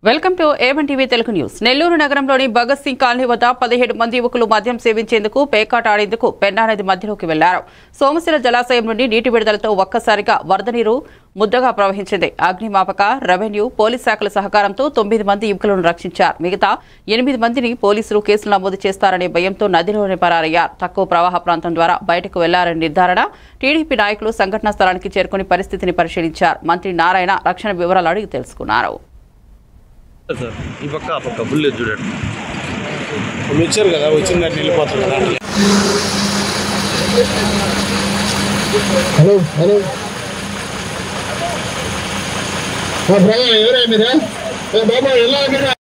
Welcome to A1 TV Telugu news. Nellore నగరంలోని Bhagat Singh colony వద్ద 17 మంది యువకులు మద్యం సేవించేందుకు పేకాట ఆడేందుకు పెన్నా నది మధ్యలోకి వెళ్లారు. సోమశిల జలాశయం నుండి నీటి విడుదలతో ఒక్కసారిగా వరద నీరు ముద్దగా ప్రవహించింది. అగ్నిమాపక, రెవెన్యూ, పోలీస్ శాఖల సహకారంతో 9 మంది యువకులను రక్షించారు. మిగతా 8 మందిని పోలీసులు కేసులు నమోదు చేస్తారనే భయంతో నదిలోనే పరారయ్యారు. తక్కువ ప్రవాహ ప్రాంతం ద్వారా బయటకు వెళ్లారని నిర్ధారణ. టీడీపీ నాయకులు సంఘటనా స్థలానికి చేరుకుని పరిస్థితిని పరిశీలించారు. మంత్రి నారాయణ రక్షణ వివరాలు అడిగి తెలుసుకున్నారు. సార్ ఈ పక్క ఆ పక్క బుల్లెట్ చూడండి వచ్చారు కదా వచ్చిందని వెళ్ళిపోతారు కదా. హలో హలో బ్రదర్ ఎవరే మీరా బాబా ఎలా మీరా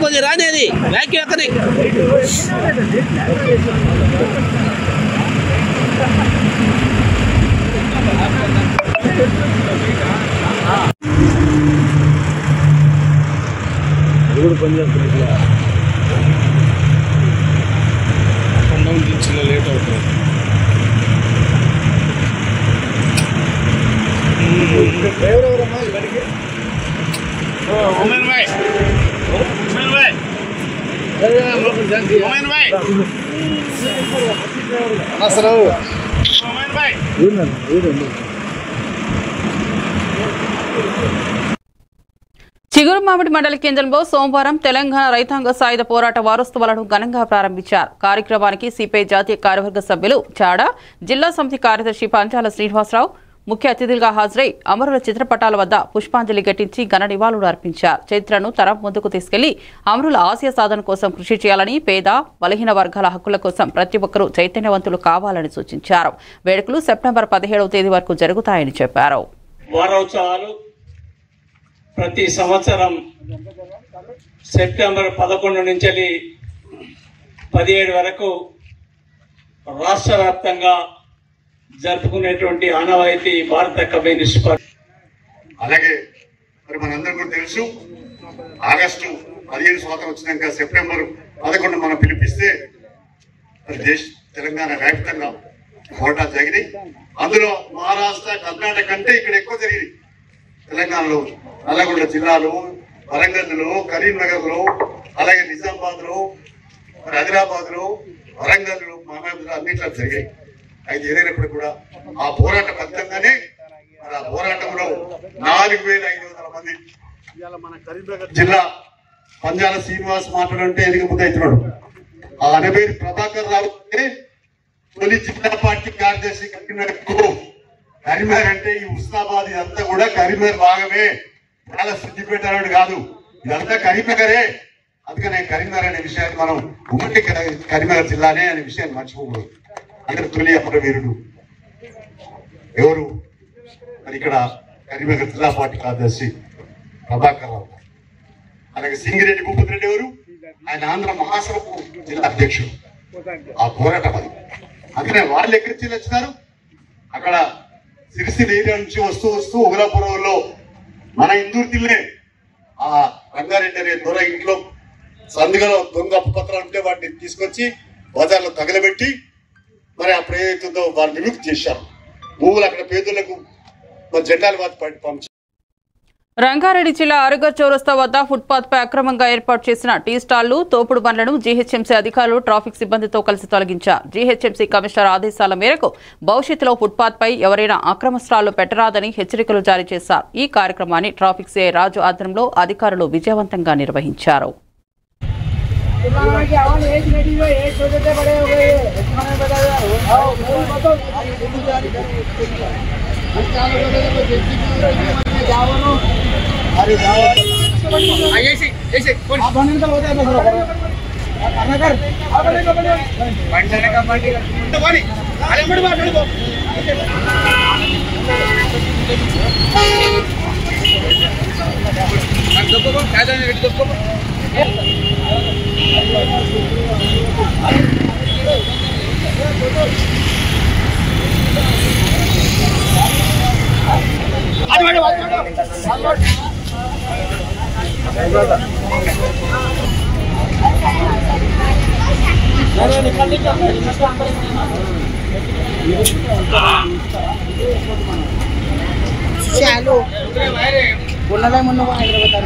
కొద్ది రాని అది వ్యాక్యూ ఎక్కని దించిన లేట్ అవుతుంది. చిగురుమామిడి మండల కేంద్రంలో సోమవారం తెలంగాణ రైతాంగ సాయుధ పోరాట వారోత్సవాలను ఘనంగా ప్రారంభించారు. కార్యక్రమానికి సిపిఐ జాతీయ కార్యవర్గ సభ్యులు చాడ, జిల్లా సమితి కార్యదర్శి పంచాల శ్రీనివాసరావు ముఖ్య అతిథులుగా హాజరై అమరుల చిత్రపటాల వద్ద పుష్పాంజలి ఘటించి ఘన నివాళులు అర్పించారు. చరిత్రను తరం ముందుకు తీసుకెళ్లి అమరుల ఆశయ సాధన కోసం కృషి చేయాలని, పేద బలహీన వర్గాల హక్కుల కోసం ప్రతి ఒక్కరూ చైతన్యవంతులు కావాలని సూచించారు. వేడుకలు సెప్టెంబర్ 17వ తేదీ వరకు జరుగుతాయని చెప్పారు. వారోత్సవాలు ప్రతి సంవత్సరం సెప్టెంబర్ 11 నుంచి 17 వరకు రాష్ట్ర వ్యాప్తంగా జరుపుకునేటువంటి ఆనవాయితీ భారత కమ్యూనిస్ట్ పార్టీ. అలాగే మరి మనందరూ కూడా తెలుసు, ఆగస్టు 15 స్వాతంత్రం వచ్చినాక సెప్టెంబర్ 11 మనం పిలిపిస్తే మరి తెలంగాణ వ్యాప్తంగా పోరాటాలు జరిగినాయి. అందులో మహారాష్ట్ర, కర్ణాటక కంటే ఇక్కడ ఎక్కువ జరిగింది. తెలంగాణలో నల్లగొండ జిల్లాలో, వరంగల్లో, కరీంనగర్లో, అలాగే నిజామాబాద్లో, మరి ఆదిలాబాద్లో, వరంగల్లో, మహబూబ్లో అన్నిట్లో జరిగాయి. అయితే ఏదైనప్పుడు కూడా ఆ పోరాట ఫలితంగానే మరి ఆ పోరాటంలో 4500 మంది జిల్లా పంజాల శ్రీనివాస్ మాట్లాడంటే ఎదిగి ముందవుతున్నాడు. ఆ అనబేరి ప్రభాకర్ రావు తొలి జిల్లా పార్టీ కార్యదర్శి కరీంనగర్ అంటే ఈ ఉస్నాబాద్ ఇదంతా కూడా కరీంనగర్ భాగమే, చాలా సిద్ధిపేట కాదు, ఇదంతా కరీంనగరే. అందుకనే కరీంనగర్ అనే విషయాన్ని మనం ఉమ్మడి కరీంనగర్ జిల్లానే అనే విషయాన్ని మర్చిపోకూడదు. ఇక్కడ తొలి అమర వీరుడు ఎవరు మరి ఇక్కడ కరీంనగర్ జిల్లా పార్టీ కార్యదర్శి ప్రభాకర్ రావు. అలాగే సింగిరెడ్డి భూపతి రెడ్డి ఎవరు, ఆయన ఆంధ్ర మహాసభకు జిల్లా అధ్యక్షుడు. ఆ పోరాటం అది. అందుకనే వాళ్ళు ఎక్కడి నుంచి వచ్చినారు, అక్కడ సిరిసిల్ల ఏరియా నుంచి వస్తూ వస్తూ ఉగలాపురంలో మన ఇందూర్తిల్లే ఆ రంగారెడ్డి అనే దొర ఇంట్లో సందుగలో దొంగ అప్పుపత్రాలు ఉంటే వాటిని తీసుకొచ్చి బజార్లో తగలబెట్టి మరి అప్పుడు ఏదైతుందో వాళ్ళు విముక్తి చేశారు. భూములు అక్కడ పేదలకు జెండాలు వాటి పంపించారు. రంగారెడ్డి జిల్లా అరగర్ చౌరస్తా వద్ద ఫుట్పాత్ పై అక్రమంగా ఏర్పాటు చేసిన టీ స్టాళ్లు, తోపుడు బండ్లను జీహెచ్ఎంసీ అధికారులు ట్రాఫిక్ సిబ్బందితో కలిసి తొలగించారు. జీహెచ్ఎంసీ కమిషనర్ ఆదేశాల మేరకు భవిష్యత్తులో ఫుట్పాత్ పై ఎవరైనా అక్రమ స్టాళ్లు పెట్టరాదని హెచ్చరికలు జారీ చేశారు. ఈ కార్యక్రమాన్ని ట్రాఫిక్ సిఐ రాజు ఆధ్వర్యంలో అధికారులు విజయవంతంగా నిర్వహించారు. अरे Shallow. Wala lang mo na Hyderabad.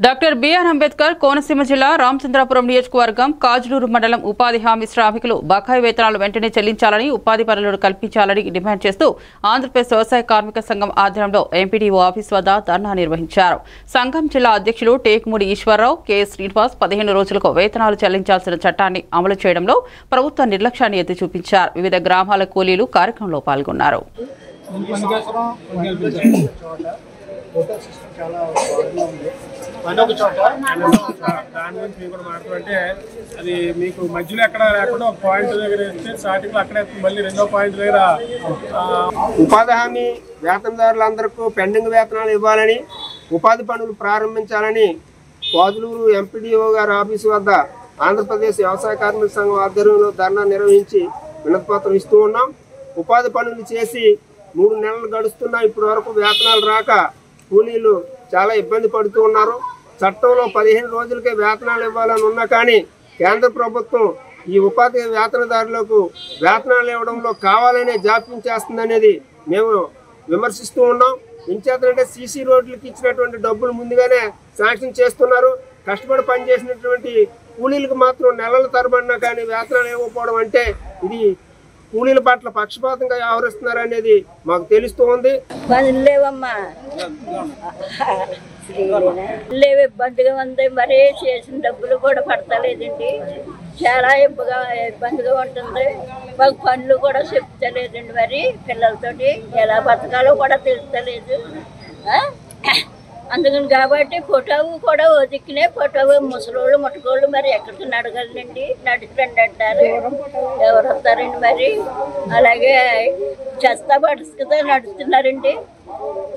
Doctor BR Ambedkar Konaseema జిల్లా రామచంద్రాపురం నియోజకవర్గం కాజులూరు మండలం ఉపాధి హామీ శ్రామికులు బకాయి వేతనాలు వెంటనే చెల్లించాలని ఉపాధి పనులను కల్పించాలని డిమాండ్ చేస్తూ ఆంధ్రప్రదేశ్ వ్యవసాయ కార్మిక సంఘం ఆధ్వర్యంలో ఎంపీడీఓ ఆఫీస్ వద్ద ధర్నా నిర్వహించారు. సంఘం జిల్లా అధ్యక్షులు టేకుమూడి ఈశ్వరరావు, కెఎస్ శ్రీనివాస్ 15 రోజులకు వేతనాలు చెల్లించాల్సిన చట్టాన్ని అమలు చేయడంలో ప్రభుత్వ నిర్లక్ష్యాన్ని ఎత్తి చూపించారు. వివిధ గ్రామాల కూలీలు కార్యక్రమంలో పాల్గొన్నారు. ఒక చోట దాని గురించి మీకు కూడా మాట్లాడుతుంటే అది మీకు మధ్యలో ఎక్కడ లేకుండా ఒక పాయింట్ దగ్గర ఇస్తే స్టార్టింగ్ అక్కడే మళ్ళీ రెండో పాయింట్ దగ్గర ఉపాధి హామీ వేతనదారులందరికీ పెండింగ్ వేతనాలు ఇవ్వాలని, ఉపాధి పనులు ప్రారంభించాలని కాజులూరు ఎంపీడీఓ గారి ఆఫీసు వద్ద ఆంధ్రప్రదేశ్ వ్యవసాయ కార్మిక సంఘం ఆధ్వర్యంలో ధర్నా నిర్వహించి వినతిపత్రం ఇస్తూ ఉన్నాం. ఉపాధి పనులు చేసి 3 నెలలు గడుస్తున్నా ఇప్పటి వరకు వేతనాలు రాక కూలీలు చాలా ఇబ్బంది పడుతూ ఉన్నారు. చట్టంలో 15 రోజులకే వేతనాలు ఇవ్వాలని ఉన్నా కానీ కేంద్ర ప్రభుత్వం ఈ ఉపాధి వేతనదారులకు వేతనాలు ఇవ్వడంలో కావాలనే జాప్యం చేస్తుందనేది మేము విమర్శిస్తూ ఉన్నాం. ఇంచేతంటే సీసీ రోడ్లకి ఇచ్చినటువంటి డబ్బులు ముందుగానే శాంక్షన్ చేస్తున్నారు. కష్టపడి పనిచేసినటువంటి కూలీలకు మాత్రం నెలల తరబడినా కానీ వేతనాలు ఇవ్వకపోవడం అంటే ఇది కూలీల పట్ల పక్షపాతంగా వ్యవహరిస్తున్నారు అనేది మాకు తెలుస్తూ ఉంది. ఇబ్బందిగా ఉంది, మరి చేసిన డబ్బులు కూడా పడతలేదండి. చాలా ఇబ్బందిగా ఉంటుంది. మాకు పనులు కూడా చెప్తలేదండి. మరి పిల్లలతోటి ఎలా బతకాలో కూడా తెలుస్తలేదు. అందుకని కాబట్టి ఫోటోలు కూడా ఒదిక్కినాయి. ఫోటో ముసలోళ్ళు ముట్టుకోళ్ళు మరి ఎక్కడికి నడగలండి, నడుచురండి అంటారు. ఎవరు వస్తారండి మరి? అలాగే చెత్త పడుచుకుతో నడుస్తున్నారండి.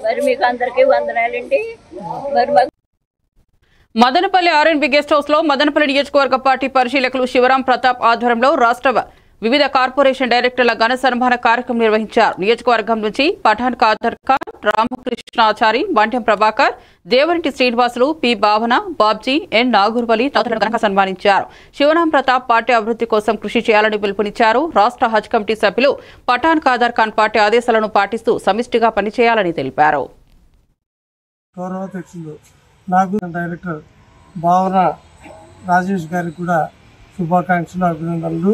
మరి మీకు అందరికీ వందనాలండి. మరి మదనపల్లి ఆర్ఎన్బి గెస్ట్ హౌస్ లో మదనపల్లి నియోజకవర్గ పార్టీ పరిశీలకులు శివరాం ప్రతాప్ ఆధ్వర్యంలో రాష్ట్ర వివిధ కార్పొరేషన్ డైరెక్టర్ల ఘన సన్మాన కార్యక్రమం నిర్వహించారు. నియోజకవర్గం నుంచి పఠాన్ ఖాదర్ ఖాన్, రామకృష్ణాచారి, వంటెం ప్రభాకర్, దేవరింటి శ్రీనివాసులు, పి భావన, బాబ్జీ, ఎన్ నాగూర్వలి తదితరులను ఘనంగా సన్మానించారు. శివరాం ప్రతాప్ పార్టీ అభివృద్ధి కోసం కృషి చేయాలని పిలుపునిచ్చారు. రాష్ట్ర హజ్ కమిటీ సభ్యులు పఠాన్ ఖాదర్ ఖాన్ పార్టీ ఆదేశాలను పాటిస్తూ సమిష్టిగా పనిచేయాలని తెలిపారు. డైరెక్టర్ భావన రాజేష్ గారికి కూడా శుభాకాంక్షలు, అభినందనలు.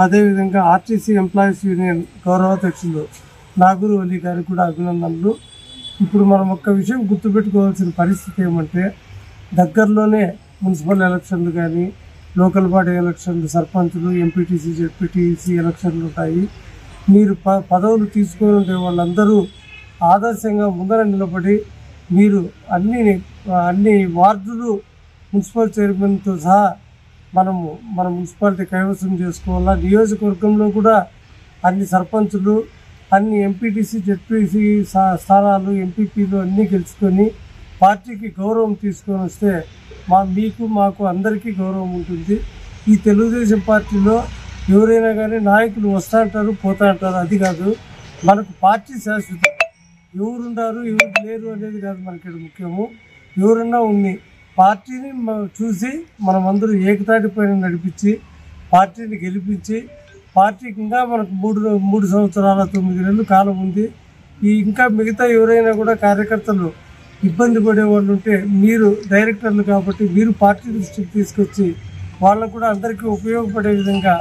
అదేవిధంగా ఆర్టీసీ ఎంప్లాయీస్ యూనియన్ గౌరవాధ్యక్షులు నాగూర్ అలీ గారికి కూడా అభినందనలు. ఇప్పుడు మనం ఒక్క విషయం గుర్తుపెట్టుకోవాల్సిన పరిస్థితి ఏమంటే, దగ్గరలోనే మున్సిపల్ ఎలక్షన్లు కానీ, లోకల్ బాడీ ఎలక్షన్లు, సర్పంచులు, ఎంపీటీసీ, జెడ్పీటీసీ ఎలక్షన్లు ఉంటాయి. మీరు పదవులు తీసుకొని ఉండే వాళ్ళందరూ ఆదర్శంగా ముందర నిలబడి మీరు అన్ని వార్డులు మున్సిపల్ చైర్మన్తో సహా మన మున్సిపాలిటీ కైవసం చేసుకోవాలా. నియోజకవర్గంలో కూడా అన్ని సర్పంచులు, అన్ని ఎంపీటీసీ, జెడ్పీసీ స్థానాలు, ఎంపీపీలు అన్నీ గెలుచుకొని పార్టీకి గౌరవం తీసుకొని వస్తే మీకు మాకు అందరికీ గౌరవం ఉంటుంది. ఈ తెలుగుదేశం పార్టీలో ఎవరైనా కానీ నాయకులు వస్తూ అంటారు, పోతా అంటారు. అది కాదు, మనకు పార్టీ శాశ్వతం. ఎవరున్నారు ఎవరు లేరు అనేది కాదు మనకి ముఖ్యము. ఎవరన్నా ఉన్ని పార్టీని చూసి మనమందరూ ఏకతాటిపైన నడిపించి పార్టీని గెలిపించి, పార్టీకి ఇంకా మనకు 3 సంవత్సరాల 9 నెలలు కాలం ఉంది. ఇంకా మిగతా ఎవరైనా కూడా కార్యకర్తలు ఇబ్బంది పడే వాళ్ళు ఉంటే మీరు డైరెక్టర్లు కాబట్టి మీరు పార్టీ దృష్టికి తీసుకొచ్చి వాళ్ళకు కూడా అందరికీ ఉపయోగపడే విధంగా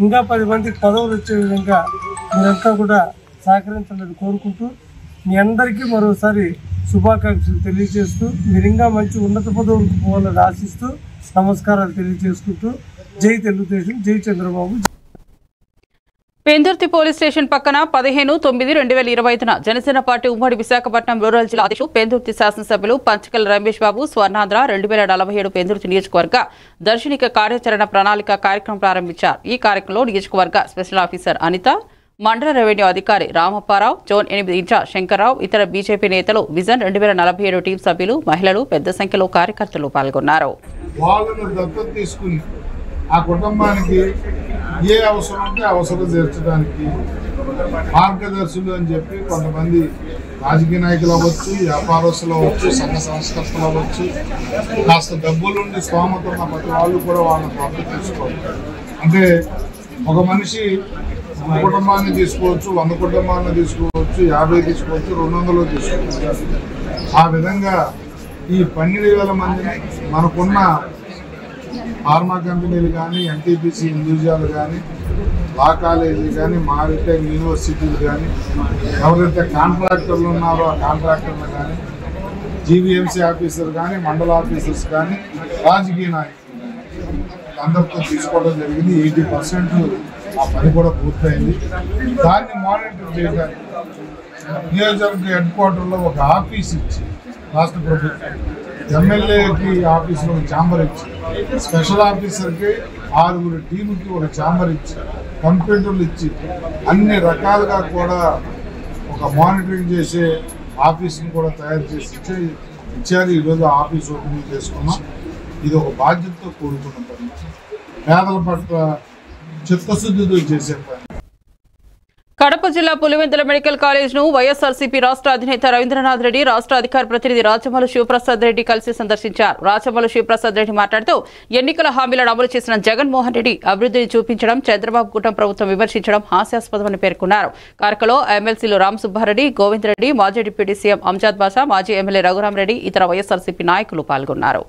ఇంకా 10 మందికి పదవులు వచ్చే విధంగా మీరంతా కూడా సహకరించాలని కోరుకుంటూ మీ అందరికీ మరోసారి శుభాకాంక్షలు తెలియజేస్తూ మీరు ఇంకా మంచి ఉన్నత పదవులకు పోవాలని ఆశిస్తూ నమస్కారాలు తెలియజేసుకుంటూ జై తెలుగుదేశం, జై చంద్రబాబు. పెందుర్తి పోలీస్ స్టేషన్ పక్కన 15/9/2025 జనసేన పార్టీ ఉమ్మడి విశాఖపట్నం రూరల్ జిల్లా అధ్యక్షుడు పెందుర్తి శాసనసభ్యులు పంచకల్ రమేష్ బాబు స్వర్ణాంధ్ర 2047 పెందుర్తి నియోజకవర్గ దర్శనిక కార్యాచరణ ప్రణాళిక కార్యక్రమం ప్రారంభించారు. ఈ కార్యక్రమంలో నియోజకవర్గ స్పెషల్ ఆఫీసర్ అనిత, మండల రెవెన్యూ అధికారి రామప్పారావు, జోన్ 8 ఇన్ఛార్జ్ శంకర్రావు, ఇతర బీజేపీ నేతలు, విజన్ 2047 టీం సభ్యులు, మహిళలు పెద్ద సంఖ్యలో కార్యకర్తలు పాల్గొన్నారు. ఆ కుటుంబానికి ఏ అవసరం ఉంటే అవసరం తీర్చడానికి మార్గదర్శులు అని చెప్పి కొంతమంది రాజకీయ నాయకులు అవ్వచ్చు, వ్యాపారస్తులు అవ్వచ్చు, సంఘ సంస్కర్తలు అవ్వచ్చు, కాస్త డబ్బులుండి స్తోమత ఉన్న ప్రతి వాళ్ళు కూడా వాళ్ళని ప్రాప్తి తీసుకోవాలి. అంటే ఒక మనిషి ఒక కుటుంబాన్ని తీసుకోవచ్చు, 100 కుటుంబాలను తీసుకోవచ్చు, 50 తీసుకోవచ్చు, 200 తీసుకోవచ్చు. ఆ విధంగా ఈ 12,000 మందిని మనకున్న ఫార్మా కంపెనీలు కానీ, ఎన్టీపీసీ ఇండివిజువల్ కానీ, లా కాలేజీలు కానీ, మారిటైమ్ యూనివర్సిటీలు కానీ, ఎవరైతే కాంట్రాక్టర్లు ఉన్నారో ఆ కాంట్రాక్టర్లు కానీ, జీవీఎంసీ ఆఫీసర్ కానీ, మండల ఆఫీసర్స్ కానీ, రాజకీయ నాయకులు అందరితో తీసుకోవడం జరిగింది. 80% ఆ పని కూడా పూర్తయింది. దాన్ని మానిటర్ చేయడానికి నియోజకవర్గ హెడ్ క్వార్టర్లో ఒక ఆఫీస్ ఇచ్చి రాష్ట్ర ప్రభుత్వం, ఎమ్మెల్యేకి ఆఫీసులో ఒక ఛాంబర్ ఇచ్చి, స్పెషల్ ఆఫీసర్కి 6 టీముకి ఒక ఛాంబర్ ఇచ్చి, కంప్యూటర్లు ఇచ్చి, అన్ని రకాలుగా కూడా ఒక మానిటరింగ్ చేసే ఆఫీస్ని కూడా తయారు చేసి ఇచ్చారు. ఈరోజు ఆఫీస్ ఓపెనింగ్ చేసుకున్నాం. ఇది ఒక బాధ్యతతో కూడుకున్న పని, పేదల పట్ల చిత్తశుద్ధితో చేసే పని. కడప జిల్లా పులివెందుల మెడికల్ కాలేజ్ ను వైఎస్ఆర్సీపీ రాష్ట్ర అధినేత రవీంద్రనాథ్ రెడ్డి, రాష్ట్ర అధికార ప్రతినిధి రాచమల్లు శివప్రసాద్ రెడ్డి కలిసి సందర్శించారు. రాచమల్లు శివప్రసాద్ రెడ్డి మాట్లాడుతూ ఎన్నికల హామీలను అమలు చేసిన జగన్మోహన్ రెడ్డి అభివృద్ధిని చూపించడం, చంద్రబాబు కూటమి ప్రభుత్వం విమర్శించడం హాస్యాస్పదమని పేర్కొన్నారు. కార్యక్రమంలో ఎమ్మెల్సీలు రామసుబ్బారెడ్డి, గోవిందరెడ్డి, మాజీ డిప్యూటీ సీఎం అంజాద్ బాషా, మాజీ ఎమ్మెల్యే రఘురామరెడ్డి, ఇతర వైఎస్ఆర్సీపీ నాయకులు పాల్గొన్నారు.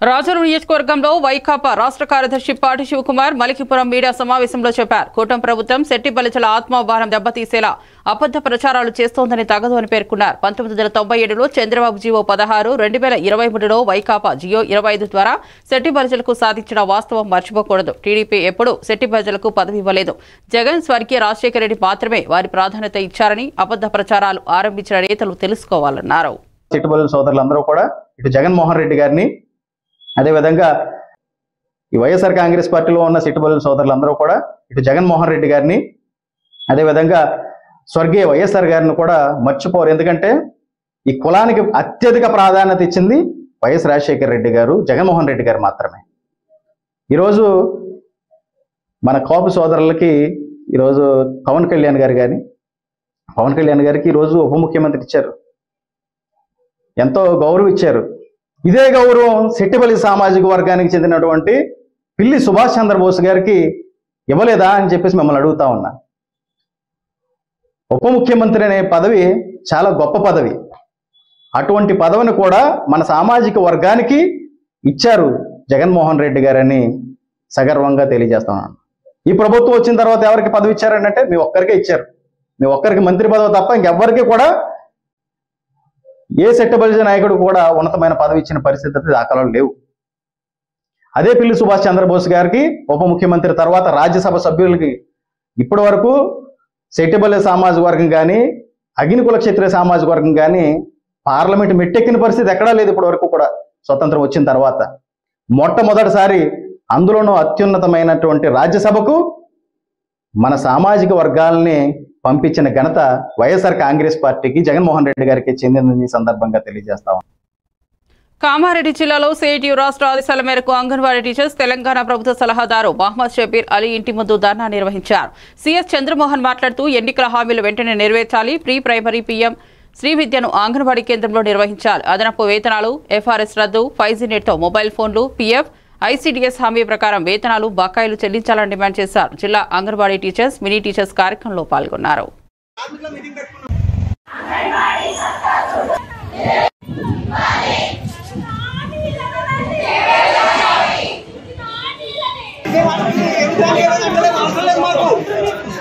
రాజూరు నియోజకవర్గంలో వైకాపా రాష్ట్ర కార్యదర్శి పాటి శివకుమార్ మలికిపురం మీడియా సమావేశంలో చెప్పారు. కూటమి ప్రభుత్వం శెట్టి బలిజల ఆత్మభారం దెబ్బతీసేలా అబద్ధ ప్రచారాలు చేస్తోందని తగదు అని పేర్కొన్నారు. 1997లో చంద్రబాబు జీవో 16, 2023లో వైకాపా జియో 25 ద్వారా శెట్టి బలిజలకు సాధించిన వాస్తవం మర్చిపోకూడదు. టీడీపీ ఎప్పుడూ శెట్టి బలిజలకు పదవి ఇవ్వలేదు. జగన్ స్వర్గీయ రాజశేఖర రెడ్డి మాత్రమే వారి ప్రాధాన్యత ఇచ్చారని అబద్ధ ప్రచారాలు ఆరంభించిన నేతలు తెలుసుకోవాలన్నారు. శెట్టి బలిజల సోదరులందరూ కూడా ఇటు జగన్మోహన్ రెడ్డి గారిని, అదేవిధంగా ఈ వైఎస్ఆర్ కాంగ్రెస్ పార్టీలో ఉన్న శెట్టి బలిజల సోదరులందరూ కూడా ఇటు జగన్మోహన్ రెడ్డి గారిని, అదేవిధంగా స్వర్గీయ వైఎస్ఆర్ గారిని కూడా మర్చిపోరు. ఎందుకంటే ఈ కులానికి అత్యధిక ప్రాధాన్యత ఇచ్చింది వైఎస్ రాజశేఖర రెడ్డి గారు, జగన్మోహన్ రెడ్డి గారు మాత్రమే. ఈరోజు మన కాపు సోదరులకి ఈరోజు పవన్ కళ్యాణ్ గారికి ఈరోజు ఉప ముఖ్యమంత్రి ఇచ్చారు, ఎంతో గౌరవం ఇచ్చారు. ఇదే గౌరవం శెట్టి బలిజ సామాజిక వర్గానికి చెందినటువంటి పిల్లి సుభాష్ చంద్రబోస్ గారికి ఇవ్వలేదా అని చెప్పేసి మిమ్మల్ని అడుగుతా ఉన్నా. ఉప ముఖ్యమంత్రి అనే పదవి చాలా గొప్ప పదవి. అటువంటి పదవిని కూడా మన సామాజిక వర్గానికి ఇచ్చారు జగన్మోహన్ రెడ్డి గారని సగర్వంగా తెలియజేస్తున్నాను. ఈ ప్రభుత్వం వచ్చిన తర్వాత ఎవరికి పదవి ఇచ్చారంటే మీ ఒక్కరికే ఇచ్చారు. మీ ఒక్కరికి మంత్రి పదవి తప్ప ఇంకెవ్వరికి కూడా ఏ శెట్టి బలిజ నాయకుడు కూడా ఉన్నతమైన పదవి ఇచ్చిన పరిస్థితి దాఖలాలు లేవు. అదే పిల్లి సుభాష్ చంద్రబోస్ గారికి ఉప ముఖ్యమంత్రి తర్వాత రాజ్యసభ సభ్యులకి ఇప్పటి వరకు శెట్టి బలిజ సామాజిక వర్గం కానీ, అగ్నికుల క్షత్రియ సామాజిక వర్గం కానీ పార్లమెంట్ మెట్టెక్కిన పరిస్థితి ఎక్కడా లేదు ఇప్పటి వరకు కూడా. స్వతంత్రం వచ్చిన తర్వాత మొట్టమొదటిసారి అందులోనూ అత్యున్నతమైనటువంటి రాజ్యసభకు మన సామాజిక వర్గాలని పంపించిన ఘనత వైఎస్ఆర్ కాంగ్రెస్ పార్టీకి, జగన్మోహన్ రెడ్డి గారికి చెందిందని సందర్భంగా తెలియజేస్తాం. కామారెడ్డి జిల్లాలో సిఐటియు రాష్ట్ర ఆదేశాల మేరకు అంగన్వాడీ టీచర్స్ తెలంగాణ ప్రభుత్వ సలహాదారు మహమ్మద్ షబీర్ అలీ ఇంటి ముందు ధర్నా నిర్వహించారు. సీఎస్ చంద్రమోహన్ మాట్లాడుతూ ఎన్నికల హామీలు వెంటనే నెరవేర్చాలి, ప్రీ ప్రైమరీ పీఎం శ్రీ విద్యను అంగన్వాడీ కేంద్రంలో నిర్వహించాలి, అదనపు వేతనాలు, ఎఫ్ఆర్ఎస్ రద్దు, 5G నెట్తో మొబైల్ ఫోన్లు, పీఎఫ్, ఐసీడీఎస్ హామీ ప్రకారం వేతనాలు, బకాయిలు చెల్లించాలని డిమాండ్ చేశారు. జిల్లా అంగన్వాడీ టీచర్స్, మినీ టీచర్స్ కార్యక్రమంలో పాల్గొన్నారు.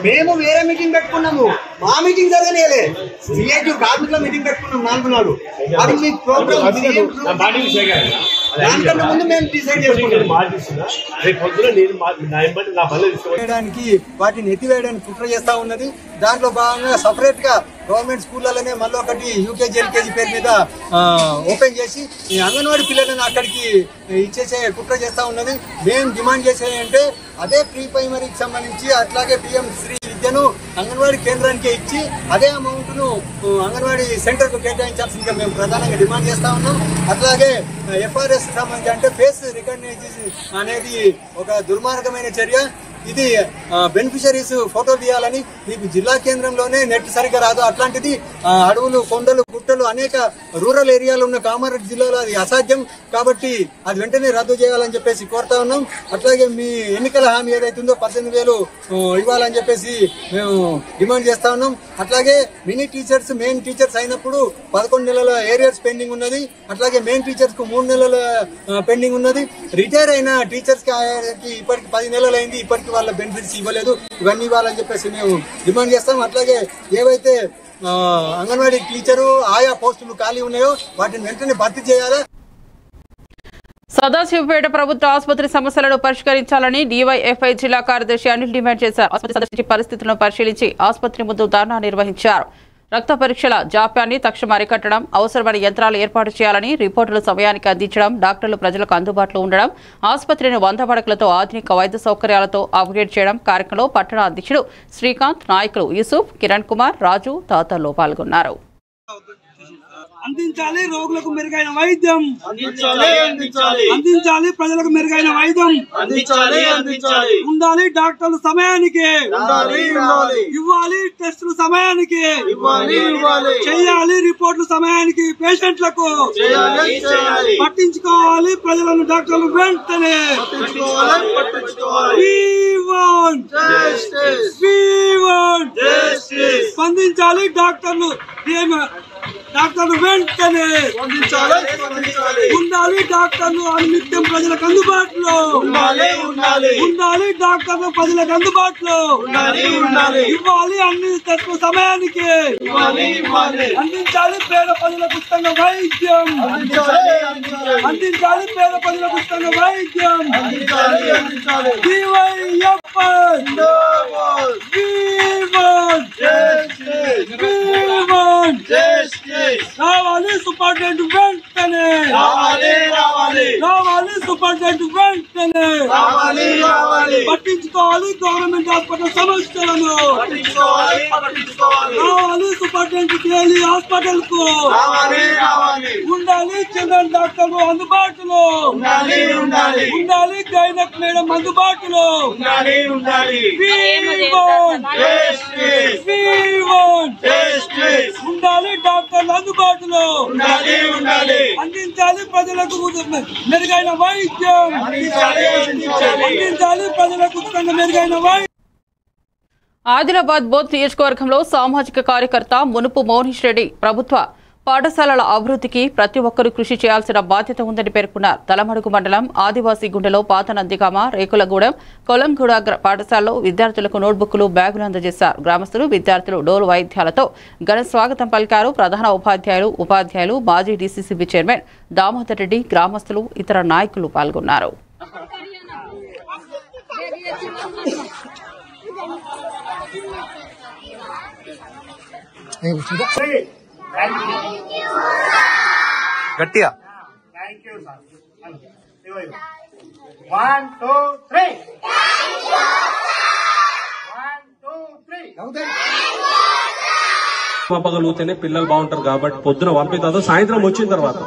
మేము వేరే మీటింగ్ పెట్టుకున్నాము, మా మీటింగ్ జరగనేలే. సిఐటియు కార్మికుల మీటింగ్ పెట్టుకున్నాం 4 నాడు. అది మీ ప్రోగ్రామ్ దానికంటే ముందు మేము డిసైడ్ చేసుకుంటాం. వాటిని ఎత్తివేయడానికి కుట్ర చేస్తా ఉన్నది. దాంట్లో భాగంగా సపరేట్ గా గవర్నమెంట్ స్కూళ్ళలోనే మళ్ళీ ఒకటి యూకేజీ ఎల్కేజీ పేరు మీద ఓపెన్ చేసి ఈ అంగన్వాడీ పిల్లలను అక్కడికి ఇచ్చేసే కుట్ర చేస్తా ఉన్నది. మేము డిమాండ్ చేసేదంటే అదే ప్రీ ప్రైమరీకి సంబంధించి అట్లాగే పిఎం శ్రీ విద్యను అంగన్వాడీ కేంద్రానికి ఇచ్చి అదే అమౌంట్ను అంగన్వాడీ సెంటర్కు కేటాయించాల్సిందిగా మేము ప్రధానంగా డిమాండ్ చేస్తా ఉన్నాం. అట్లాగే ఎఫ్ఆర్ఎస్ సంబంధించి అంటే ఫేస్ రికగ్నైజేషన్ అనేది ఒక దుర్మార్గమైన చర్య. ఇది బెనిఫిషరీస్ ఫోటో తీయాలని మీకు జిల్లా కేంద్రంలోనే నెట్ సరిగ్గా రాదు. అట్లాంటిది అడవులు, కొండలు, గుట్టలు అనేక రూరల్ ఏరియాలో ఉన్న కామారెడ్డి జిల్లాలో అది అసాధ్యం. కాబట్టి అది వెంటనే రద్దు చేయాలని చెప్పేసి కోరుతా ఉన్నాం. అట్లాగే మీ ఎన్నికల హామీ ఏదైతుందో 18,000 ఇవ్వాలని చెప్పేసి మేము డిమాండ్ చేస్తా ఉన్నాం. అట్లాగే మినీ టీచర్స్, మెయిన్ టీచర్స్ అయినప్పుడు 11 నెలల ఏరియర్స్ పెండింగ్ ఉన్నది. అట్లాగే మెయిన్ టీచర్స్ కు 3 నెలల పెండింగ్ ఉన్నది. రిటైర్ అయిన టీచర్స్ కి ఇప్పటికి 10 నెలలు అయింది, ఇప్పటికి వాళ్ళ బెనిఫిట్స్ ఇవ్వలేదు. ఇవన్నీ ఇవ్వాలని చెప్పేసి మేము డిమాండ్ చేస్తాం. అట్లాగే ఏవైతే అంగన్వాడీ టీచరు ఆయా పోస్టులు ఖాళీ ఉన్నాయో వాటిని వెంటనే భర్తీ చేయాలి. సదాశివపేట ప్రభుత్వ ఆసుపత్రి సమస్యలను పరిష్కరించాలని డీవైఎఫ్ఐ జిల్లా కార్యదర్శి అనిల్ డిమాండ్ చేశారు. ఆసుపత్రి సందర్శించి పరిస్థితులను పరిశీలించి ఆసుపత్రి ముందు ధర్నా నిర్వహించారు. రక్త పరీక్షల జాప్యాన్ని తక్షణం అరికట్టడం, అవసరమైన యంత్రాలు ఏర్పాటు చేయాలని, రిపోర్టులు సమయానికి అందించడం, డాక్టర్లు ప్రజలకు అందుబాటులో ఉండడం, ఆసుపత్రిని 100 పడకలతో ఆధునిక వైద్య సౌకర్యాలతో అప్గ్రేడ్ చేయడం. కార్యక్రమంలో పట్టణ అధ్యక్షుడు శ్రీకాంత్, నాయకులు యూసుఫ్, కిరణ్ కుమార్, రాజు తదితరులు పాల్గొన్నారు. అందించాలి రోగులకు మెరుగైన వైద్యం, అందించాలి ప్రజలకు మెరుగైన వైద్యం, ఉండాలి డాక్టర్లు సమయానికి, ఇవ్వాలి టెస్టులు సమయానికి, చేయాలి రిపోర్టులు సమయానికి పేషెంట్లకు, పట్టించుకోవాలి ప్రజలను డాక్టర్లు వెంటనే. స్పందించాలి డాక్టర్లు వెంటనే. ఉండాలి డాక్టర్లు నిత్యం ప్రజలకు అందుబాటులో, ఉండాలి డాక్టర్లు ప్రజలకు అందుబాటులో, ఇవ్వాలి అన్ని టెస్టులు సమయానికి, అందించాలి పేద ప్రజలకు ఉచితంగా వైద్యం, అందించాలి పేద ప్రజలకు ఉచితంగా వైద్యం. రావాలి సూపరింటెండెంట్ వెంటనే, రావాలి సూపరింటెండెంట్ వెంటనే, పట్టించుకోవాలి గవర్నమెంట్ హాస్పిటల్ సమస్యలను, రావాలి సూపరింటెండెంట్ డైలీ హాస్పిటల్ కు, ఉండాలి చిల్డ్రన్ డాక్టర్లు అందుబాటులో, ఉండాలి గైనక్ మేడం అందుబాటులో. ఉండాలి డాక్టర్లు అందుబాటులో, అందించాలి ప్రజలకు మెరుగైన వైద్యం, అందించాలి ప్రజలకు మెరుగైన వైద్యం. ఆదిలాబాద్ బోధ్ నియోజకవర్గంలో సామాజిక కార్యకర్త మునుపు మోహనీష్ రెడ్డి ప్రభుత్వ పాఠశాలల అభివృద్ధికి ప్రతి ఒక్కరూ కృషి చేయాల్సిన బాధ్యత ఉందని పేర్కొన్నారు. తలమడుగు మండలం ఆదివాసీ గుండెలో పాత నందిగామ, రేకులగూడెం, కొలంగూడ పాఠశాలలో విద్యార్థులకు నోట్బుక్లు, బ్యాగులు అందజేశారు. గ్రామస్తులు, విద్యార్థులు డోలు వాయిద్యాలతో ఘన స్వాగతం పలికారు. ప్రధాన ఉపాధ్యాయులు, మాజీ డీసీసీబీ చైర్మన్ దామోదర్ రెడ్డి, గ్రామస్తులు, ఇతర నాయకులు పాల్గొన్నారు. గట్టిగా 1, 2, 3. పంపగలిగితేనే పిల్లలు బాగుంటారు కాబట్టి పొద్దున పంపిన సాయంత్రం వచ్చిన తర్వాత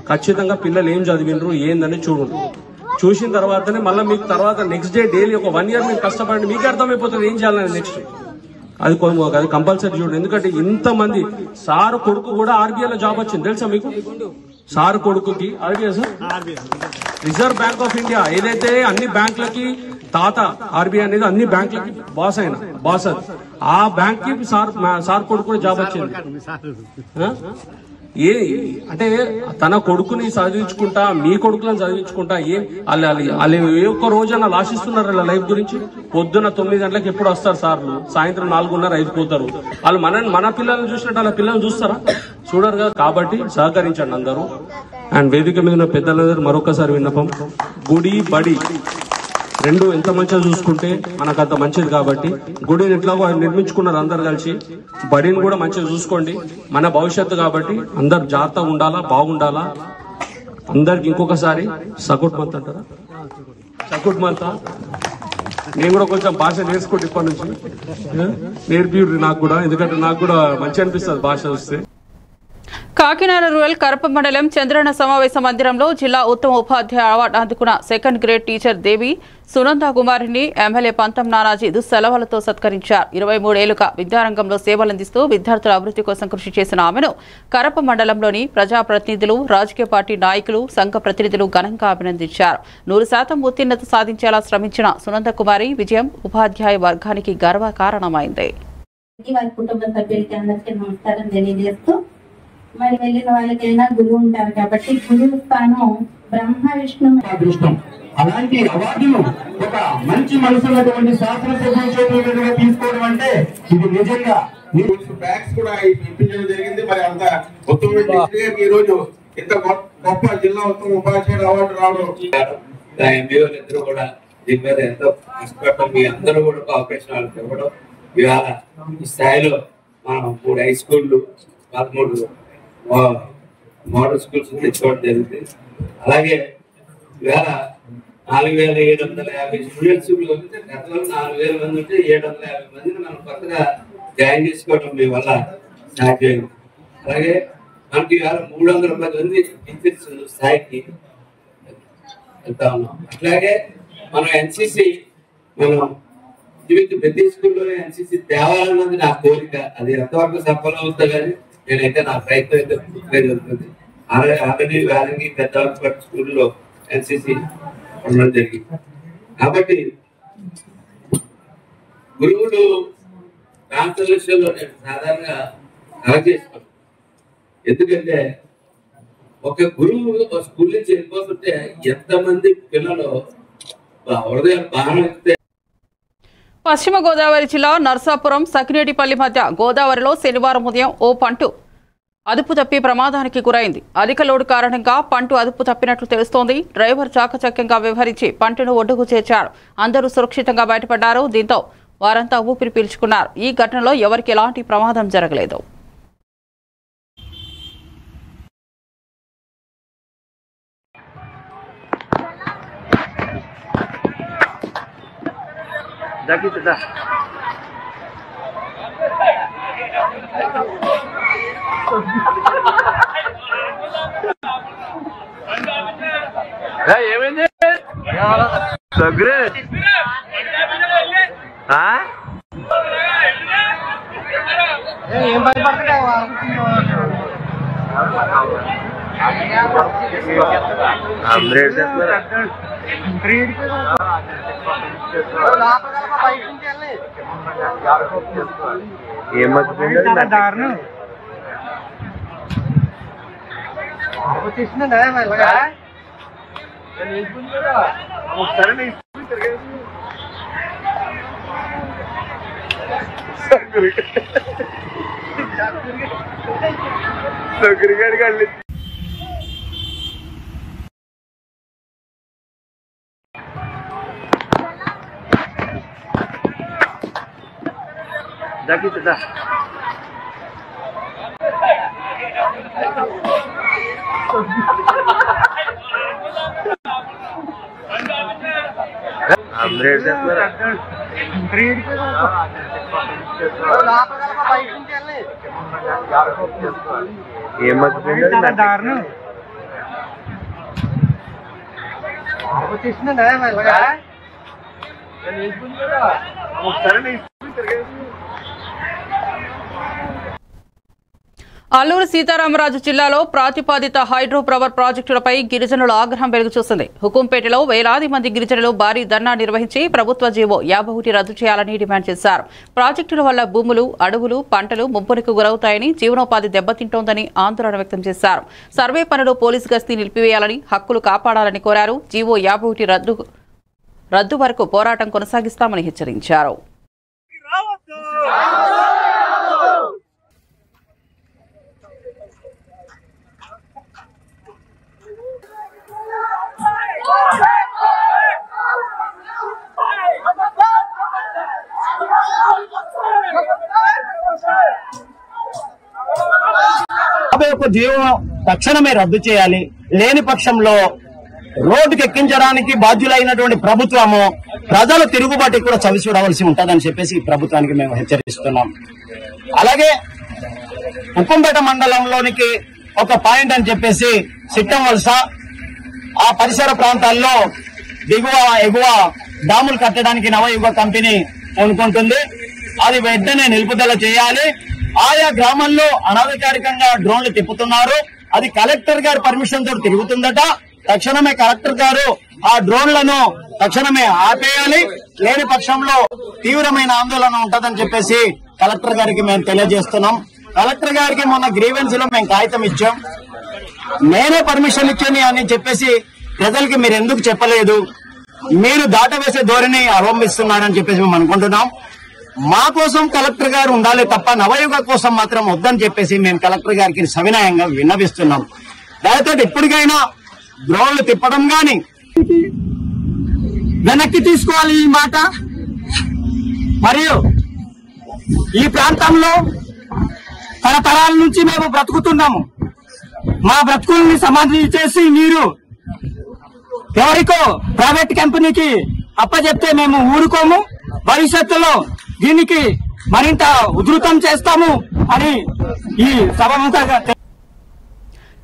ఖచ్చితంగా పిల్లలు ఏం చదివినరు ఏందని చూడండి. చూసిన తర్వాతనే మళ్ళీ మీకు తర్వాత నెక్స్ట్ డే డైలీ ఒక 1 year మీరు కష్టపడండి, మీకే అర్థమైపోతుంది ఏం చేయాలని నెక్స్ట్. అది కంపల్సరీ చూడండి. ఎందుకంటే ఇంతమంది సార్ కొడుకు కూడా ఆర్బీఐలో జాబ్ వచ్చింది తెలుసా మీకు? సార్ కొడుకుకి RBI sir reserve bank of India ఏదైతే అన్ని బ్యాంకులకి తాత ఆర్బీఐ అనేది అన్ని బ్యాంకులకి బాస్ అయిన బాస్ అది ఆ బ్యాంక్ కి సార్ కొడుకు కూడా జాబ్ వచ్చింది. ఏ అంటే తన కొడుకుని చదివించుకుంటా మీ కొడుకులను చదివించుకుంటా ఏం వాళ్ళు ఏ ఒక్క రోజన్నా లాశిస్తున్నారు వాళ్ళ లైఫ్ గురించి. పొద్దున్న 9 గంటలకు ఎప్పుడు వస్తారు సార్లు, సాయంత్రం 4:30 అయిపోతారు. వాళ్ళు మన పిల్లల్ని చూసినట్టు వాళ్ళ పిల్లల్ని చూస్తారా? చూడరు కదా. కాబట్టి సహకరించండి అందరూ. అండ్ వేదిక మీద ఉన్న పెద్దలందరూ మరొకసారి విన్నపం, గుడి బడి రెండు ఎంత మంచిగా చూసుకుంటే మనకు అంత మంచిది. కాబట్టి గుడిని ఎట్లాగో నిర్మించుకున్నారు అందరు కలిసి, బడిని కూడా మంచిగా చూసుకోండి. మన భవిష్యత్తు కాబట్టి అందరు జాగ్రత్తగా ఉండాలా, బాగుండాలా. అందరికి ఇంకొకసారి సకుట్ మంత్ అంటారా? సకుట్ మంత్. నేను కూడా కొంచెం భాష నేర్చుకుంటే ఇప్పటి నుంచి నేర్పియుడు నాకు కూడా, ఎందుకంటే నాకు కూడా మంచి అనిపిస్తుంది భాష చూస్తే. కాకినాడ రూరల్ కరప మండలం చంద్రన్న సమావేశ మందిరంలో జిల్లా ఉత్తమ ఉపాధ్యాయ అవార్డు అందుకున్న 2nd గ్రేడ్ టీచర్ దేవి సునంద కుమారిని ఎమ్మెల్యే పంతం నానాజీ దుస్సెలవులతో సత్కరించారు. 23 ఏళ్లుగా విద్యారంగంలో సేవలందిస్తూ విద్యార్థుల అభివృద్ధి కోసం కృషి చేసిన ఆమెను కరప మండలంలోని ప్రజాప్రతినిధులు, రాజకీయ పార్టీ నాయకులు, సంఘ ప్రతినిధులు ఘనంగా అభినందించారు. 100% ఉత్తీర్ణత సాధించేలా శ్రమించిన సునంద కుమారి విజయం ఉపాధ్యాయ వర్గానికి గర్వకారణమైంది. కుటుంబ సభ్యులకి అందరికీ నమస్కారం తెలియజేస్తూ, మరి వెళ్ళిన వాళ్ళకైనా గురువు ఉంటారు కాబట్టి గురువు స్థానం బ్రహ్మ విష్ణు అదృష్టం. అలాంటి అవార్డును ఒక మంచి మనసున్నటువంటి శాస్త్రజ్ఞ తీసుకోవడం అంటే ఇది నిజంగా బ్యాగ్స్ కూడా ఇప్పించడం జరిగింది. మరి అంత ఉత్తమ ఈ రోజు ఇంత గొప్ప జిల్లా ఉత్తమ ఉపాధ్యాయుడు అవార్డు రావడం, ఎంబీఓలు కూడా దీని మీద ఎంతో కష్టపడటం, మీ అందరూ కూడా కోఆపరేషన్ వాళ్ళకి ఇవ్వడం, ఇవాళ ఈ స్థాయిలో మనం 3 హై స్కూళ్ళు, 13 మోడల్ స్కూల్స్ తెచ్చుకోవడం జరుగుతుంది. అలాగే ఇవాళ 4750 స్టూడెంట్స్ గతంలో 4000 మంది ఉంటే 750 మందిని మనం కొత్తగా జాయిన్ చేసుకోవడం మీ వల్ల సాధ్యమైంది. అలాగే మనకి ఇవాళ 310 మంది టీచర్స్ స్థాయికి వెళ్తా ఉన్నాం. అట్లాగే మనం ఎన్సీసీ మనం ప్రతి స్కూల్లో ఎన్సీసీ తేవాలన్నది నా కోరిక. అది ఎంతవరకు సఫలం అవుతుంది కానీ నేనైతే నా ప్రయత్నం అయితే పూర్తిగా జరుగుతుంది. ఆల్రెడీ వేలంగి పెద్ద స్కూల్లో ఎన్సీసీ ఉండడం జరిగింది. కాబట్టి గురువులు ట్రాన్స్ఫర్ విషయంలో నేను సాధారణంగా కలెక్ట్ చేసుకోను. ఎందుకంటే ఒక గురువు స్కూల్ నుంచి వెళ్ళిపోతుంటే ఎంతమంది పిల్లలు హృదయం బాగా. పశ్చిమ గోదావరి జిల్లా నర్సాపురం సకినేటిపల్లి మధ్య గోదావరిలో శనివారం ఉదయం ఓ పంటు అదుపు తప్పి ప్రమాదానికి గురైంది. అధిక లోడు కారణంగా పంటు అదుపు తప్పినట్లు తెలుస్తోంది. డ్రైవర్ చాకచక్యంగా వ్యవహరించి పంటను ఒడ్డుకు చేర్చారు. అందరూ సురక్షితంగా బయటపడ్డారు. దీంతో వారంతా ఊపిరి పీల్చుకున్నారు. ఈ ఘటనలో ఎవరికి ఎలాంటి ప్రమాదం జరగలేదు. ఏమైంది దగ్గరే ఏం భయపడతావు? ఏం మర్చిపోయింది దారుణం వచ్చేసిందండి. ఇలాగా ఒకసారి ఏం దారుణం అల్లూరు సీతారామరాజు జిల్లాలో ప్రతిపాదిత హైడ్రో పవర్ ప్రాజెక్టులపై గిరిజనుల ఆగ్రహం వెలుగుచూసింది. హుకుంపేటలో వేలాది మంది గిరిజనులు భారీ ధర్నా నిర్వహించి ప్రభుత్వ జీవో 51 రద్దు చేయాలని డిమాండ్ చేశారు. ప్రాజెక్టుల వల్ల భూములు, అడవులు, పంటలు ముప్పునికి గురవుతాయని, జీవనోపాధి దెబ్బతింటోందని ఆందోళన వ్యక్తం చేశారు. సర్వే పనులు, పోలీసు గస్తీ నిలిపివేయాలని, హక్కులు కాపాడాలని కోరారు. జీవో 51 రద్దు వరకు పోరాటం కొనసాగిస్తామని హెచ్చరించారు. జీవో తక్షణమే రద్దు చేయాలి. లేని పక్షంలో రోడ్డుకి ఎక్కించడానికి బాధ్యులైనటువంటి ప్రభుత్వము ప్రజల తిరుగుబాటు కూడా చవి చూడవలసి ఉంటుందని చెప్పేసి ప్రభుత్వానికి మేము హెచ్చరిస్తున్నాం. అలాగే ఉప్పంపేట మండలంలోనికి ఒక పాయింట్ అని చెప్పేసి సిట్టం వలస ఆ పరిసర ప్రాంతాల్లో దిగువ ఎగువ డాములు కట్టడానికి నవయుగ కంపెనీ అనుకుంటుంది. అది వెంటనే నిలుపుదల చేయాలి. ఆయా గ్రామాల్లో అనధికారికంగా డ్రోన్లు తిప్పుతున్నారు. అది కలెక్టర్ గారి పర్మిషన్ తో తిరుగుతుందట. తక్షణమే కలెక్టర్ గారు ఆ డ్రోన్లను తక్షణమే ఆపేయాలి. లేని పక్షంలో తీవ్రమైన ఆందోళన ఉంటుందని చెప్పేసి కలెక్టర్ గారికి మేము తెలియజేస్తున్నాం. కలెక్టర్ గారికి మొన్న గ్రీవెన్స్ లో మేము కాగితం ఇచ్చాం. నేనే పర్మిషన్ ఇచ్చాను అని చెప్పేసి ప్రజలకి మీరు ఎందుకు చెప్పలేదు, మీరు దాటవేసే ధోరణి అవలంబిస్తున్నారని చెప్పేసి మేము అనుకుంటున్నాం. మా కోసం కలెక్టర్ గారు ఉండాలి తప్ప నవయుగ కోసం మాత్రం వద్దని చెప్పేసి మేము కలెక్టర్ గారికి సవినయంగా విన్నవిస్తున్నాం. దయచేసి ఇప్పటికైనా డ్రోన్లు తిప్పడం గాని వెనక్కి తీసుకోవాలి ఈ మాట. మరియు ఈ ప్రాంతంలో తరతరాల నుంచి మేము బ్రతుకుతున్నాము. మా బ్రతుకుల్ని సమాధి చేసి మీరు ఎవరికో ప్రైవేట్ కంపెనీకి అప్పచెప్తే మేము ఊరుకోము. భవిష్యత్తులో దీనికి మరింత ఉధృతం చేస్తాము అని ఈ సభముఖంగా.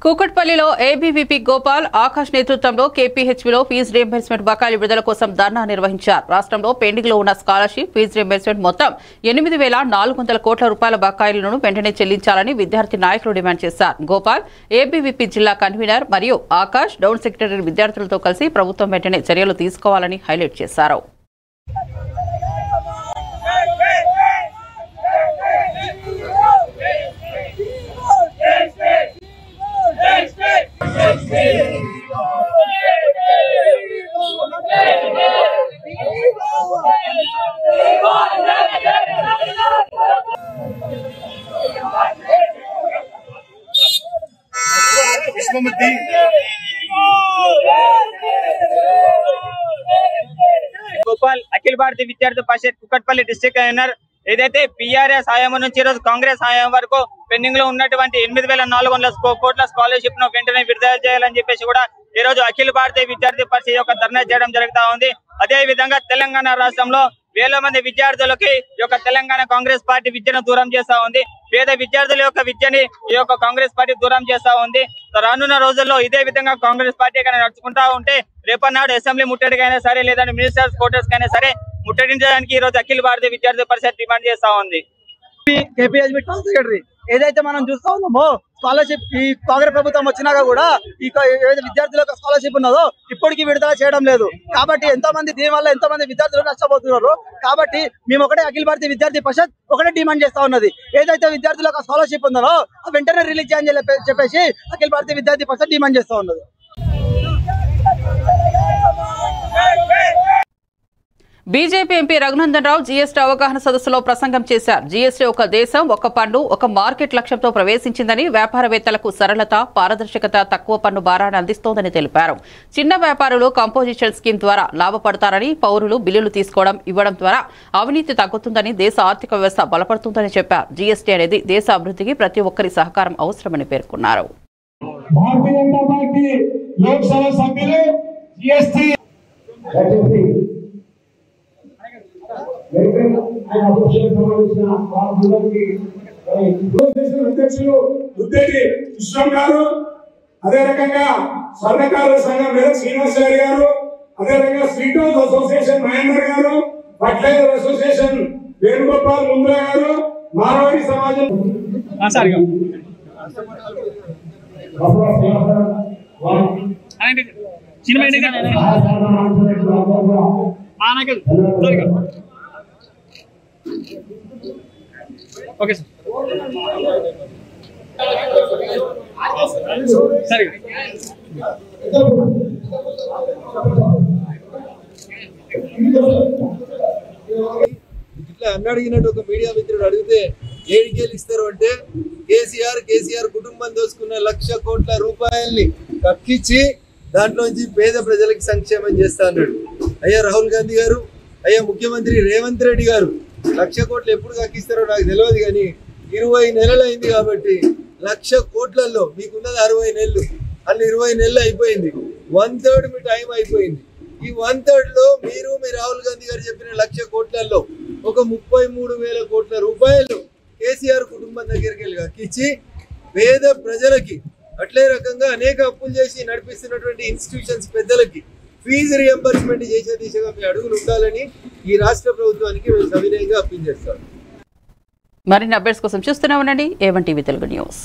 కూకట్పల్లిలో ఏబీవీపీ గోపాల్, ఆకాష్ నేతృత్వంలో కేపీహెచ్బీలో ఫీజు రీయింబర్స్మెంట్ బకాయిల విడుదల కోసం ధర్నా నిర్వహించారు. రాష్ట్రంలో పెండింగ్ లో ఉన్న స్కాలర్షిప్, ఫీజు రీయింబర్స్మెంట్ మొత్తం 8,400 కోట్ల రూపాయల బకాయిలను వెంటనే చెల్లించాలని విద్యార్థి నాయకులు డిమాండ్ చేశారు. గోపాల్ ఏబీవీపీ జిల్లా కన్వీనర్ మరియు ఆకాష్ డౌన్ సెక్రటరీ విద్యార్థులతో కలిసి ప్రభుత్వం వెంటనే చర్యలు తీసుకోవాలని హైలైట్ చేశారు. గోపాల్ అఖిల భారతీయ విద్యార్థి పరిషత్ కుకట్పల్లి డిస్ట్రిక్ట్ కన్వీనర్. ఏదైతే పిఆర్ఎస్ హయాం నుంచి ఈ రోజు కాంగ్రెస్ హయాం వరకు పెండింగ్ లో ఉన్నటువంటి 8,400 కోట్ల స్కాలర్షిప్ ను వెంటనే విడుదల చేయాలని చెప్పేసి కూడా ఈ రోజు అఖిల భారతీయ విద్యార్థి పరిషత్ యొక్క ధర్నా చేయడం జరుగుతా ఉంది. అదే విధంగా తెలంగాణ రాష్ట్రంలో వేల మంది విద్యార్థులకి ఈ యొక్క తెలంగాణ కాంగ్రెస్ పార్టీ విద్యను దూరం చేస్తా ఉంది. పేద విద్యార్థుల యొక్క విద్యని ఈ యొక్క కాంగ్రెస్ పార్టీ దూరం చేస్తా ఉంది. రానున్న రోజుల్లో ఇదే విధంగా కాంగ్రెస్ పార్టీ నడుచుకుంటా ఉంటే రేపన్నాడు అసెంబ్లీ ముట్టడికైనా సరే, లేదంటే మినిస్టర్స్ క్వార్టర్స్ కైనా సరే ముట్టడించడానికి ఈ రోజు అఖిల భారతీయ విద్యార్థి పరిషత్ డిమాండ్ చేస్తా ఉంది. కేపీహెచ్బీ టాప్ సెక్రటరీ ఏదైతే మనం చూస్తా ఉన్నామో స్కాలర్షిప్ ఈ కాంగ్రెస్ ప్రభుత్వం వచ్చినాక కూడా ఈ ఏదైతే విద్యార్థులకు స్కాలర్షిప్ ఉన్నదో ఇప్పటికీ విడుదల చేయడం లేదు. కాబట్టి దీనివల్ల ఎంతో మంది విద్యార్థులు నష్టపోతున్నారు. కాబట్టి మేము ఒకటే అఖిల భారతీయ విద్యార్థి పరిషత్ ఒకటే డిమాండ్ చేస్తా ఉన్నది, ఏదైతే విద్యార్థులకు స్కాలర్షిప్ ఉందో వెంటనే రిలీజ్ చేయాలని చెప్పేసి అఖిల భారతీయ విద్యార్థి పరిషత్ డిమాండ్ చేస్తా ఉన్నది. BJP MP Raghunandan Rao GST అవగాహన సదస్సులో ప్రసంగం చేశారు. జీఎస్టీ ఒక దేశం, ఒక పన్ను, ఒక మార్కెట్ లక్ష్యంతో ప్రవేశించిందని, వ్యాపారవేత్తలకు సరళత, పారదర్శకత, తక్కువ పన్ను భారాన్ని అందిస్తోందని తెలిపారు. చిన్న వ్యాపారులు కంపోజిషన్ స్కీమ్ ద్వారా లాభపడతారని, పౌరులు బిల్లులు తీసుకోవడం, ఇవ్వడం ద్వారా అవినీతి తగ్గుతుందని, దేశ ఆర్థిక వ్యవస్థ బలపడుతుందని చెప్పారు. జీఎస్టీ అనేది దేశ అభివృద్ధికి ప్రతి ఒక్కరి సహకారం అవసరమని పేర్కొన్నారు. భారతీయ జనతా పార్టీ లోక్సభ సభ్యులు జీఎస్టీ అధ్యక్షులు ఉద్దేటి విశ్వం గారు, అదే రకంగా స్వర్ణకారుల సంఘం మీద శ్రీనివాసరావు గారు, అదే రకంగా స్ట్రీట్ హౌస్ అసోసియేషన్ మహేందర్ గారు, ఫర్టిలైజర్ అసోసియేషన్ వేణుగోపాల్ ముంద్రా గారు, మార్వాడి సమాజం ఓకే సరే ఇట్లా అన్నడిగినట్టు ఒక మీడియా మిత్రుడు అడిగితే ఏడికేలు ఇస్తారు అంటే కేసీఆర్ కుటుంబం దోసుకున్న 1,00,000 కోట్ల రూపాయల్ని కక్కించి దాంట్లోంచి పేద ప్రజలకు సంక్షేమం చేస్తా అన్నాడు. అయ్యా రాహుల్ గాంధీ గారు, అయ్యా ముఖ్యమంత్రి రేవంత్ రెడ్డి గారు 1,00,000 కోట్లు ఎప్పుడు కక్కిస్తారో నాకు తెలియదు, కానీ 20 నెలలు అయింది కాబట్టి 1,00,000 కోట్లలో మీకున్నది 60 నెలలు, అన్ని 20 నెలలు అయిపోయింది. 1/3 మీ టైం అయిపోయింది. ఈ 1/3 లో మీరు మీ రాహుల్ గాంధీ గారు చెప్పిన 1,00,000 కోట్లలో ఒక 33,000 కోట్ల రూపాయలు కేసీఆర్ కుటుంబం దగ్గరికి వెళ్ళి కక్కించి పేద ప్రజలకి, అట్లే రకంగా అనేక అప్పులు చేసి నడిపిస్తున్నటువంటి ఇన్స్టిట్యూషన్స్ పెద్దలకి ఫీజు రియంబర్స్మెంట్ చేసే దిశగా మీ అడుగులు ఉండాలని ఈ రాష్ట్ర ప్రభుత్వానికి మేము సవినయంగా అప్పీల్ చేస్తాం. మరిన్ని అప్డేట్స్ కోసం చూస్తూనే ఉండండి A1 టీవీ తెలుగు న్యూస్.